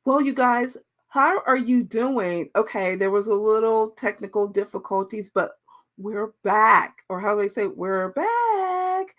Well, you guys, how are you doing? Okay, there was a little technical difficulties, but we're back. Or how they say, we're back.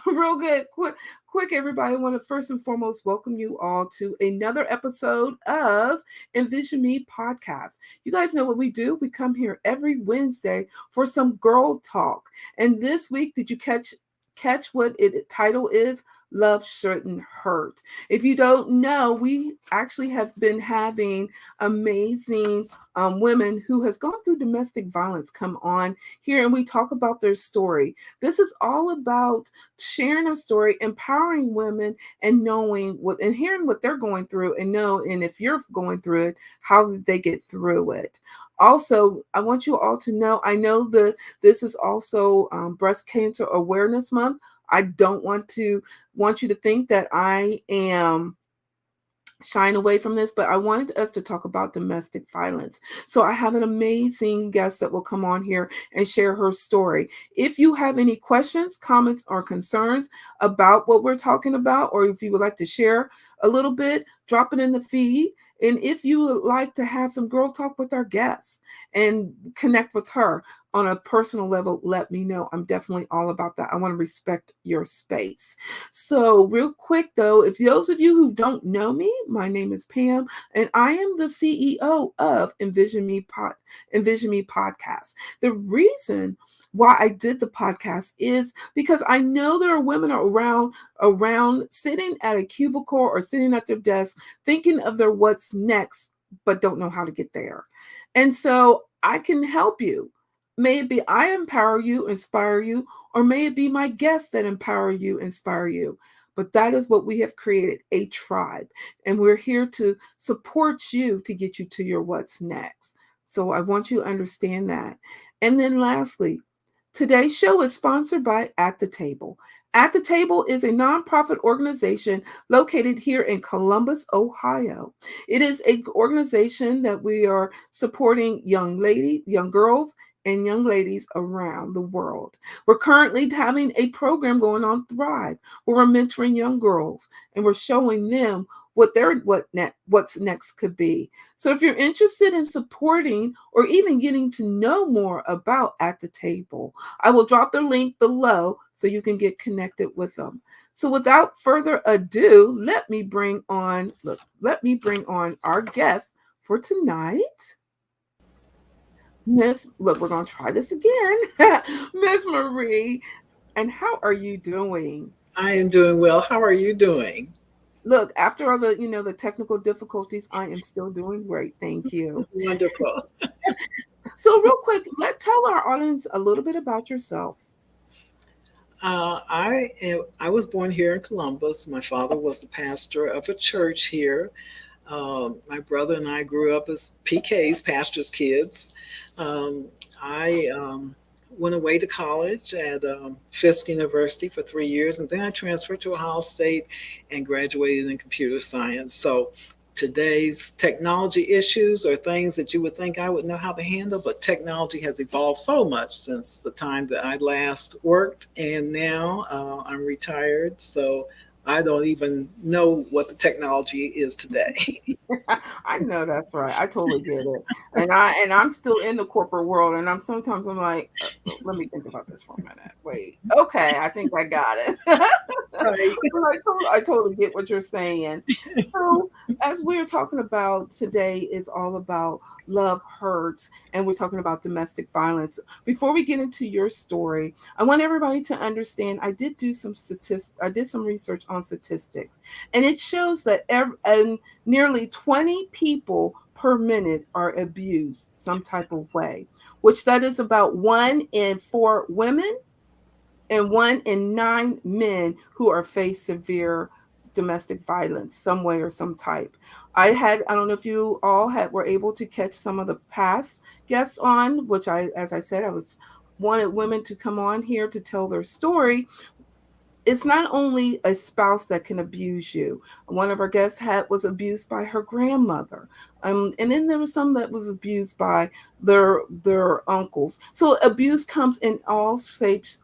Real good. Quick, everybody. I want to first and foremost welcome you all to another episode of Envision Me podcast. You guys know what we do. We come here every Wednesday for some girl talk. And this week, did you catch what it title is? Love shouldn't hurt. If you don't know, we actually have been having amazing women who has gone through domestic violence come on here, and we talk about their story. This is all about sharing a story, empowering women, and knowing what and hearing what they're going through, and if you're going through it, how did they get through it. Also, I want you all to know. I know that this is also Breast Cancer Awareness Month. I don't want you to think that I am shying away from this, but I wanted us to talk about domestic violence. So I have an amazing guest that will come on here and share her story. If you have any questions, comments, or concerns about what we're talking about, or if you would like to share a little bit, drop it in the feed. And if you would like to have some girl talk with our guests and connect with her on a personal level, let me know. I'm definitely all about that. I want to respect your space. So, real quick though, if those of you who don't know me, my name is Pam, and I am the CEO of Envision Me Podcast. The reason why I did the podcast is because I know there are women around sitting at a cubicle or sitting at their desk thinking of their what's next, but don't know how to get there. And so I can help you. May it be I empower you, inspire you, or may it be my guests that empower you, inspire you. But that is what we have created, a tribe. And we're here to support you to get you to your what's next. So I want you to understand that. And then lastly, today's show is sponsored by At the Table. At the Table is a nonprofit organization located here in Columbus, Ohio. It is an organization that we are supporting young girls, and young ladies around the world. We're currently having a program going on Thrive where we're mentoring young girls and we're showing them what's next could be. So if you're interested in supporting or even getting to know more about At the Table, I will drop their link below so you can get connected with them. So without further ado, let me bring on our guest for tonight. We're going to try this again. Miss Marie, and how are you doing? I am doing well. How are you doing? Look, after all the technical difficulties, I am still doing great. Thank you. Wonderful. So real quick, tell our audience a little bit about yourself. I was born here in Columbus. My father was the pastor of a church here. My brother and I grew up as PKs, pastors' kids. Um, I went away to college at Fisk University for 3 years, and then I transferred to Ohio State and graduated in computer science. So today's technology issues are things that you would think I would know how to handle, but technology has evolved so much since the time that I last worked, and now I'm retired. So I don't even know what the technology is today. I know that's right. I totally get it. And I'm still in the corporate world, and I'm like, let me think about this for a minute. Wait, okay, I think I got it. Right. I totally get what you're saying. So, as we're talking about today, is all about love hurts, and we're talking about domestic violence. Before we get into your story, I want everybody to understand. I did some research on statistics, and it shows that nearly 20 people per minute are abused some type of way, which that is about 1 in 4 women and 1 in 9 men who are face severe domestic violence some way or some type. I don't know if you all were able to catch some of the past guests on, as I said, I was wanted women to come on here to tell their story. it's not only a spouse that can abuse you. One of our guests was abused by her grandmother, and then there was some that was abused by their uncles. So abuse comes in all shapes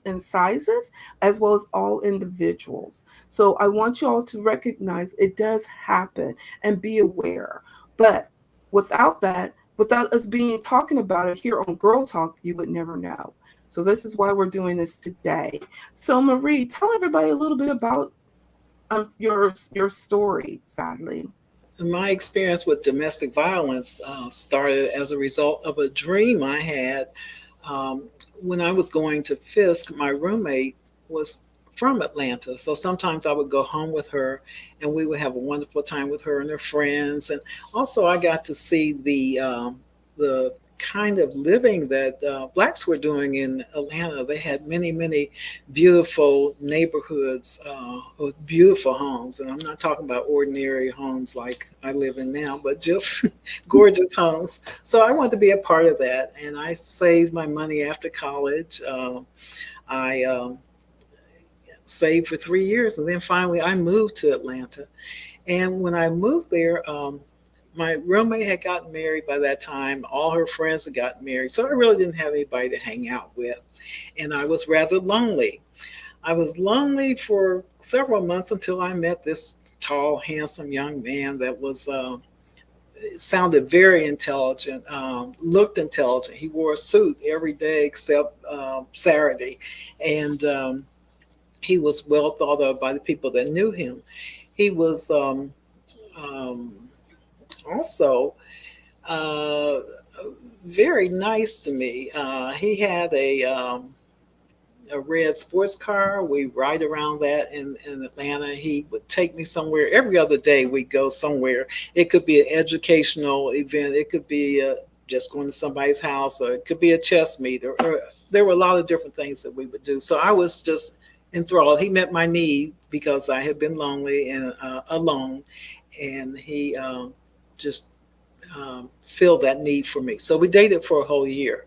and sizes, as well as all individuals. So I want you all to recognize it does happen and be aware. But without that, without us being talking about it here on Girl Talk, you would never know. So this is why we're doing this today. So Marie, tell everybody a little bit about your story. Sadly, My experience with domestic violence started as a result of a dream I had um, when I was going to Fisk. My roommate was from Atlanta, so sometimes I would go home with her, and we would have a wonderful time with her and her friends. And also, I got to see the kind of living that blacks were doing in Atlanta. They had many, many beautiful neighborhoods with beautiful homes. And I'm not talking about ordinary homes like I live in now, but just gorgeous homes. So I wanted to be a part of that. And I saved my money after college. I saved for 3 years. And then finally, I moved to Atlanta. And when I moved there, my roommate had gotten married by that time. All her friends had gotten married. So I really didn't have anybody to hang out with. And I was rather lonely. I was lonely for several months until I met this tall, handsome young man that was sounded very intelligent, looked intelligent. He wore a suit every day except Saturday. And he was well thought of by the people that knew him. He was um, also uh, very nice to me. He had a red sports car. We ride around that in Atlanta. He would take me somewhere every other day. We'd go somewhere. It could be an educational event. It could be just going to somebody's house, or it could be a chess meet, or there were a lot of different things that we would do. So I was just enthralled. He met my need because I had been lonely and alone, and he just filled that need for me. So we dated for a whole year,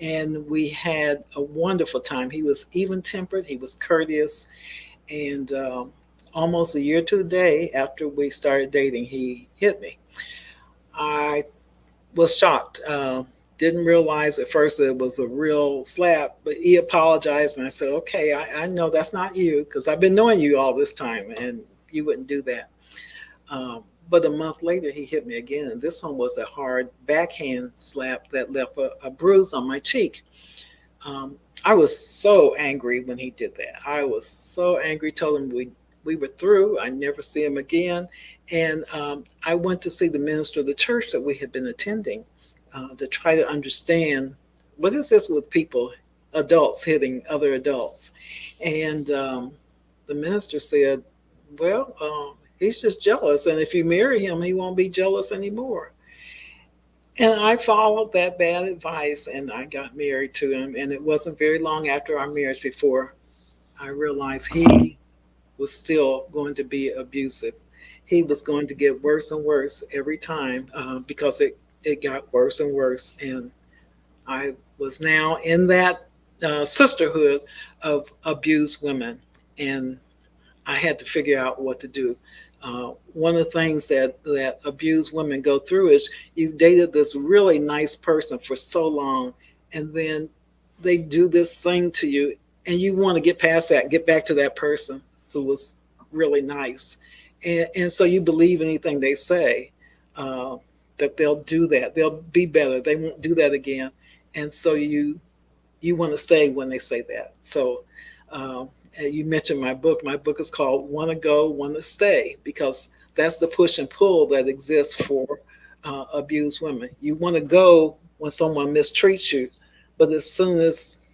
and we had a wonderful time. He was even tempered, he was courteous, and almost a year to the day after we started dating, he hit me. I was shocked. Didn't realize at first that it was a real slap, but he apologized, and I said, "Okay, I know that's not you because I've been knowing you all this time, and you wouldn't do that." But a month later, he hit me again, and this one was a hard backhand slap that left a bruise on my cheek. Um, I was so angry when he did that. I was so angry. Told him we were through. I never see him again, and I went to see the minister of the church that we had been attending to try to understand what is this with people, adults hitting other adults, and the minister said, "Well." He's just jealous. And if you marry him, he won't be jealous anymore. And I followed that bad advice and I got married to him. And it wasn't very long after our marriage before I realized he was still going to be abusive. He was going to get worse and worse every time because it got worse and worse. And I was now in that sisterhood of abused women. And I had to figure out what to do. One of the things that abused women go through is you've dated this really nice person for so long, and then they do this thing to you, and you want to get past that and get back to that person who was really nice. And so you believe anything they say, uh, that they'll do that. They'll be better. They won't do that again. And so you want to stay when they say that. So you mentioned my book. My book is called Want to Go, Want to Stay, because that's the push and pull that exists for abused women. You want to go when someone mistreats you, but as soon as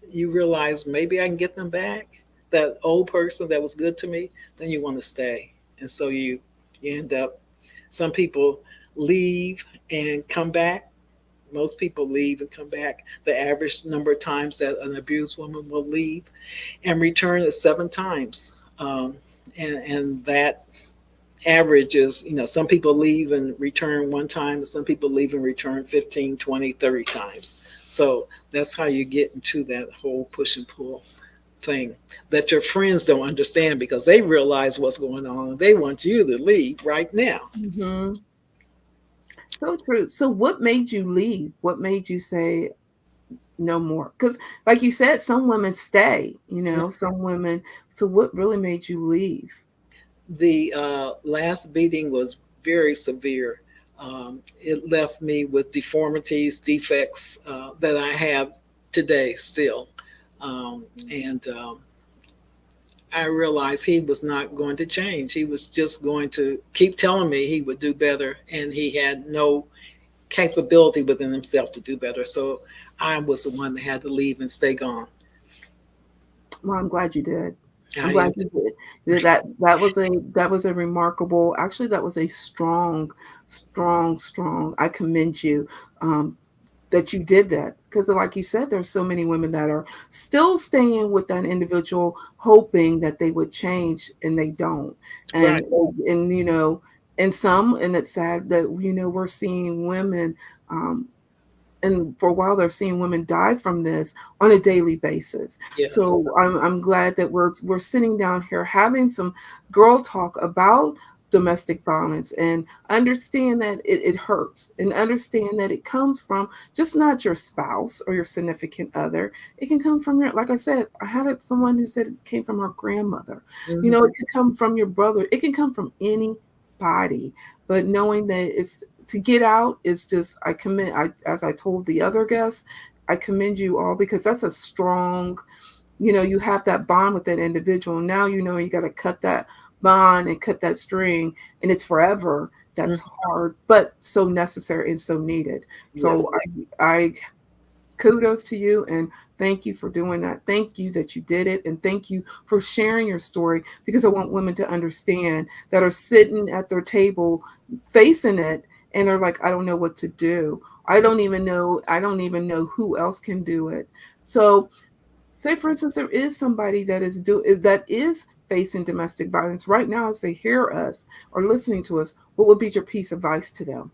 you realize maybe I can get them back, that old person that was good to me, then you want to stay. And so you end up, some people leave and come back. Most people leave and come back. The average number of times that an abused woman will leave and return is 7 times. And that average is, some people leave and return 1 time, and some people leave and return 15, 20, 30 times. So that's how you get into that whole push and pull. thing that your friends don't understand because they realize what's going on. They want you to leave right now. Hmm. So true. So what made you leave? What made you say no more? Because like you said, some women stay, some women. So what really made you leave? The last beating was very severe. It left me with deformities, defects that I have today still. And I realized he was not going to change. He was just going to keep telling me he would do better, and he had no capability within himself to do better. So I was the one that had to leave and stay gone. Well, I'm glad you did. I'm I glad am. you did. That was a remarkable. Actually, that was a strong, strong, strong. I commend you. Um, that you did that because like you said there's so many women that are still staying with that individual hoping that they would change and they don't Right. and and it's sad that we're seeing women um and for a while they're seeing women die from this on a daily basis. Yes. So I'm glad that we're sitting down here having some girl talk about domestic violence and understand that it hurts and understand that it comes from just not your spouse or your significant other. It can come from your, like I said, I had someone who said it came from her grandmother. Hmm. It could come from your brother. It can come from anybody, but knowing that it's to get out is just I commend I as I told the other guests, I commend you all because that's a strong, you have that bond with that individual. Now you got to cut that bond and cut that string and it's forever. That's hard, but so necessary and so needed. So Yes. I kudos to you and thank you for doing that. Thank you that you did it and thank you for sharing your story because I want women to understand that are sitting at their table facing it and they're like I don't know what to do. I don't even know who else can do it. So say for instance there is somebody that is facing domestic violence right now as they hear us or listening to us, what would be your piece of advice to them?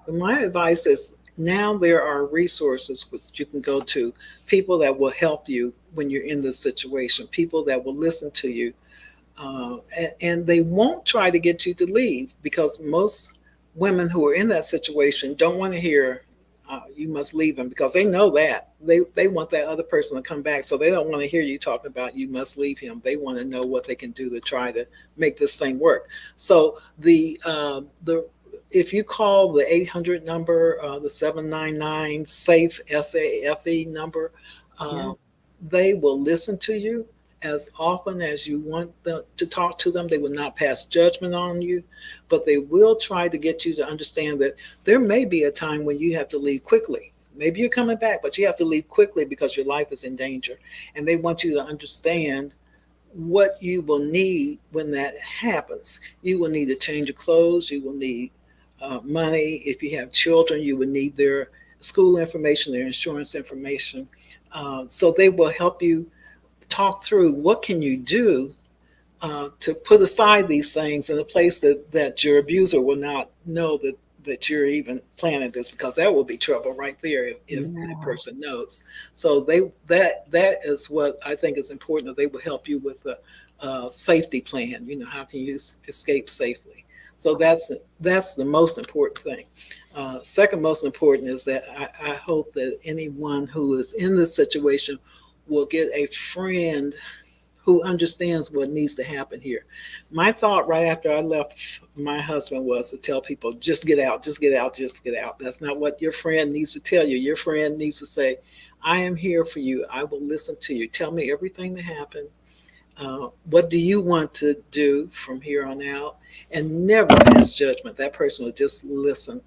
My advice is now there are resources which you can go to, people that will help you when you're in this situation, people that will listen to you. And they won't try to get you to leave because most women who are in that situation don't want to hear you must leave him because they know that they want that other person to come back, so they don't want to hear you talk about you must leave him. They want to know what they can do to try to make this thing work. So the if you call the 800 number, the 799 safe SAFE number, Yeah. uh, they will listen to you as often as you want to talk to them. They will not pass judgment on you, but they will try to get you to understand that there may be a time when you have to leave quickly. Maybe you're coming back, but you have to leave quickly because your life is in danger. And they want you to understand what you will need when that happens. You will need to change your clothes. You will need money. If you have children, you will need their school information, their insurance information. So they will help you talk through what can you do to put aside these things in a place that your abuser will not know that you're even planning this, because that will be trouble right there if that Yeah. person knows. So that is what I think is important, that they will help you with a safety plan. How can you escape safely? So that's the most important thing. Second most important is that I hope that anyone who is in this situation will get a friend who understands what needs to happen here. My thought right after I left my husband was to tell people, just get out, just get out, just get out. That's not what your friend needs to tell you. Your friend needs to say, I am here for you. I will listen to you. Tell me everything that happened. What do you want to do from here on out? And never pass judgment. That person will just listen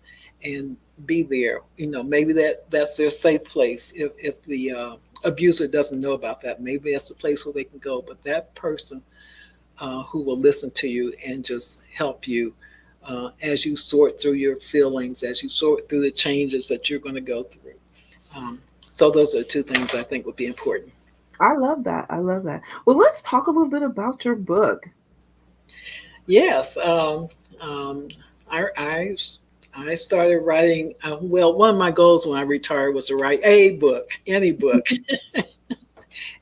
and be there. Maybe that's their safe place. If the abuser doesn't know about that, maybe that's the place where they can go. But that person who will listen to you and just help you as you sort through your feelings, as you sort through the changes that you're going to go through. Um, so those are two things I think would be important. I love that. I love that. Well, let's talk a little bit about your book. Yes, um, I I started writing. Well, one of my goals when I retired was to write a book, any book,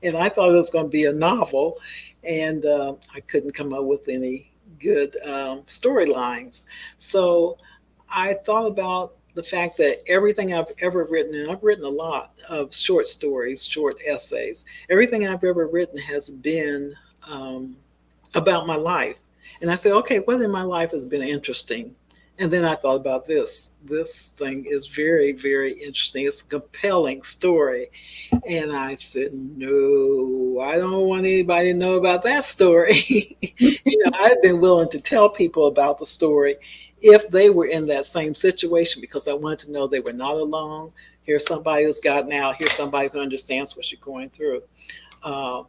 And I thought it was going to be a novel, and I couldn't come up with any good storylines. So I thought about the fact that everything I've ever written, and I've written a lot of short stories, short essays, everything I've ever written has been um, about my life. And I said, okay, what in my life has been interesting? And then I thought about this. This thing is very, very interesting. It's a compelling story. And I said, no, I don't want anybody to know about that story. I've been willing to tell people about the story if they were in that same situation because I wanted to know they were not alone. Here's somebody who's gotten out. Here's somebody who understands what you're going through. Uh,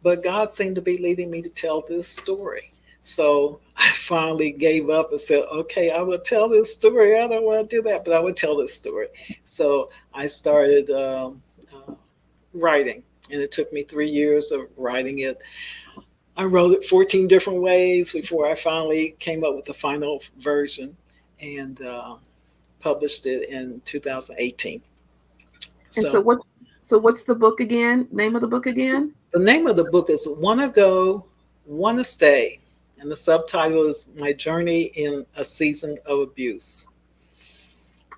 but God seemed to be leading me to tell this story. So I finally gave up and said, okay, I will tell this story. I don't want to do that, but I will tell this story. So I started writing, and it took me 3 years of writing it. I wrote it 14 different ways before I finally came up with the final version and published it in 2018. And so So what's the book again? Name of the book again? the name of the book is Wanna Go, Wanna Stay. And the subtitle is My Journey in a Season of Abuse.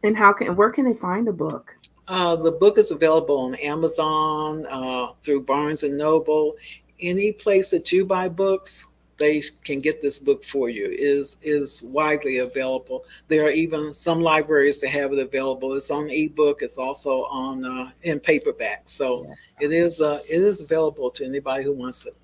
And where can they find the book? The book is available on Amazon, through Barnes and Noble. Any place that you buy books, they can get this book for you. Is widely available. There are even some libraries that have it available. It's on ebook. It's also on in paperback. So Yeah. it is available to anybody who wants it.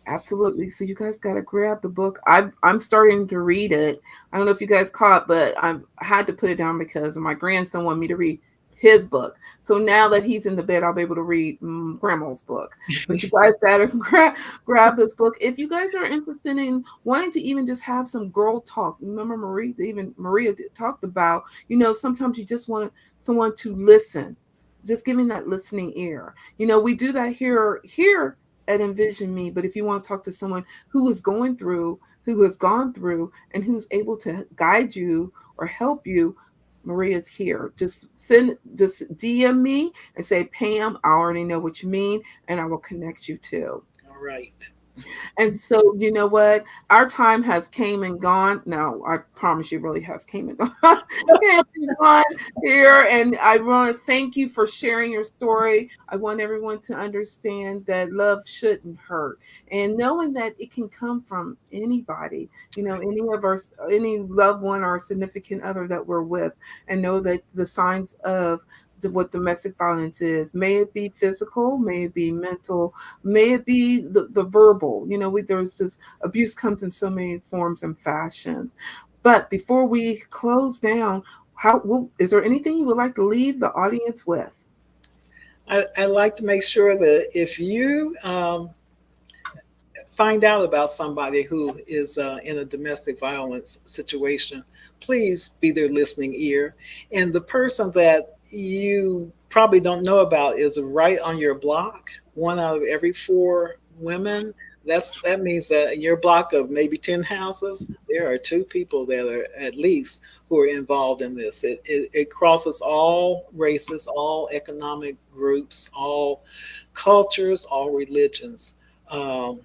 Absolutely. So you guys got to grab the book. I'm starting to read it. I don't know if you guys caught, but I had to put it down because my grandson wanted me to read his book. So now that he's in the bed, I'll be able to read grandma's book. But you guys got to grab this book. If you guys are interested in wanting to even just have some girl talk, remember Maria talked about, sometimes you just want someone to listen, just giving that listening ear. We do that here at Envision Me. But if you want to talk to someone who is going through, who has gone through, and who's able to guide you or help you, Maria's here. Just DM me and say, Pam, I already know what you mean, and I will connect you to. All right. And so, you know what? Our time has came and gone. No, I promise you, really has came and gone. Came and gone here, and I want to thank you for sharing your story. I want everyone to understand that love shouldn't hurt, and knowing that it can come from anybody. Any loved one or significant other that we're with, and know that the signs of what domestic violence is. May it be physical, may it be mental, may it be the verbal. There's just abuse comes in so many forms and fashions. But before we close down, is there anything you would like to leave the audience with? I like to make sure that if you find out about somebody who is in a domestic violence situation, please be their listening ear. And the person that you probably don't know about is right on your block. One out of every four women. That means that in your block of maybe 10 houses, there are two people that are at least who are involved in this. It crosses all races, all economic groups, all cultures, all religions. Um,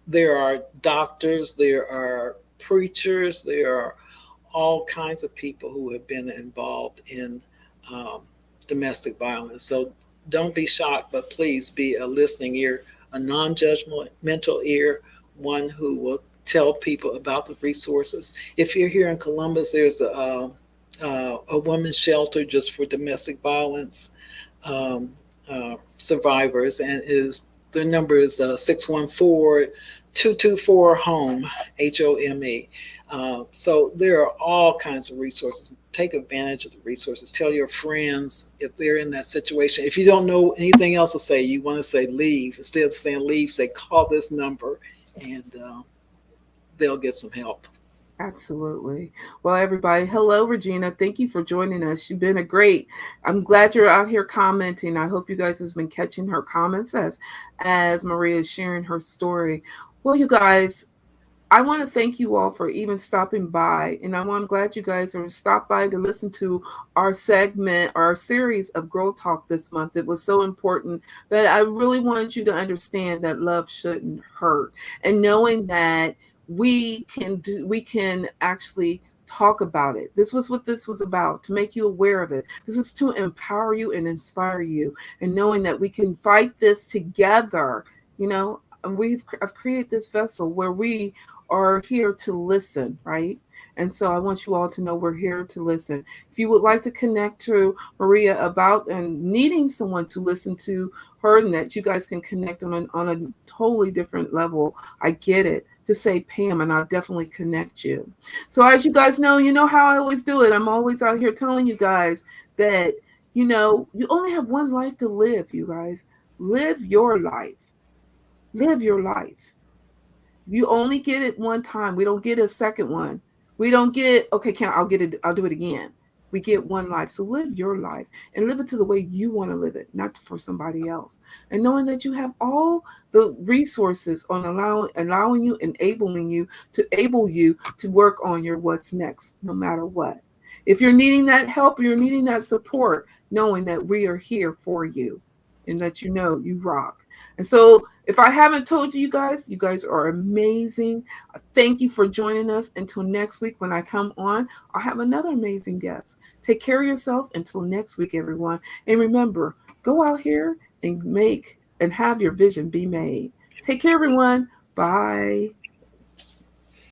there are doctors, there are preachers, there are all kinds of people who have been involved in um, domestic violence. So don't be shocked, but please be a listening ear, a non-judgmental ear, one who will tell people about the resources. If you're here in Columbus, there's a women's shelter just for domestic violence survivors, and the number is 614-224-HOME, HOME. So there are all kinds of resources. Take advantage of the resources. Tell your friends if they're in that situation. If you don't know anything else to say, you want to say leave. Instead of saying leave, say call this number, and they'll get some help. Absolutely. Well, everybody, hello, Regina. Thank you for joining us. You've been I'm glad you're out here commenting. I hope you guys have been catching her comments as Maria is sharing her story. Well, you guys, I want to thank you all for even stopping by. And I'm glad you guys are stopped by to listen to our segment, our series of Girl Talk this month. It was so important that I really wanted you to understand that love shouldn't hurt. And knowing that we can actually talk about it. This was what this was about, to make you aware of it. This is to empower you and inspire you. And knowing that we can fight this together, you know, and I've created this vessel where we are here to listen, right? And so I want you all to know we're here to listen. If you would like to connect to Maria about and needing someone to listen to her, and that you guys can connect on a totally different level, I get it. Just say Pam, and I'll definitely connect you. So as you guys know, you know how I always do it. I'm always out here telling you guys that, you know, you only have one life to live, you guys. Live your life. Live your life. You only get it one time. We don't get a second one. We don't get, okay, I'll get it, I'll do it again. We get one life. So live your life and live it to the way you want to live it, not for somebody else. And knowing that you have all the resources on allowing you, enabling you to able you to work on your what's next, no matter what. If you're needing that help, you're needing that support, knowing that we are here for you and that you know you rock. And so, if I haven't told you, you guys are amazing. Thank you for joining us. Until next week, when I come on, I'll have another amazing guest. Take care of yourself until next week, everyone. And remember, go out here and make and have your vision be made. Take care, everyone. Bye.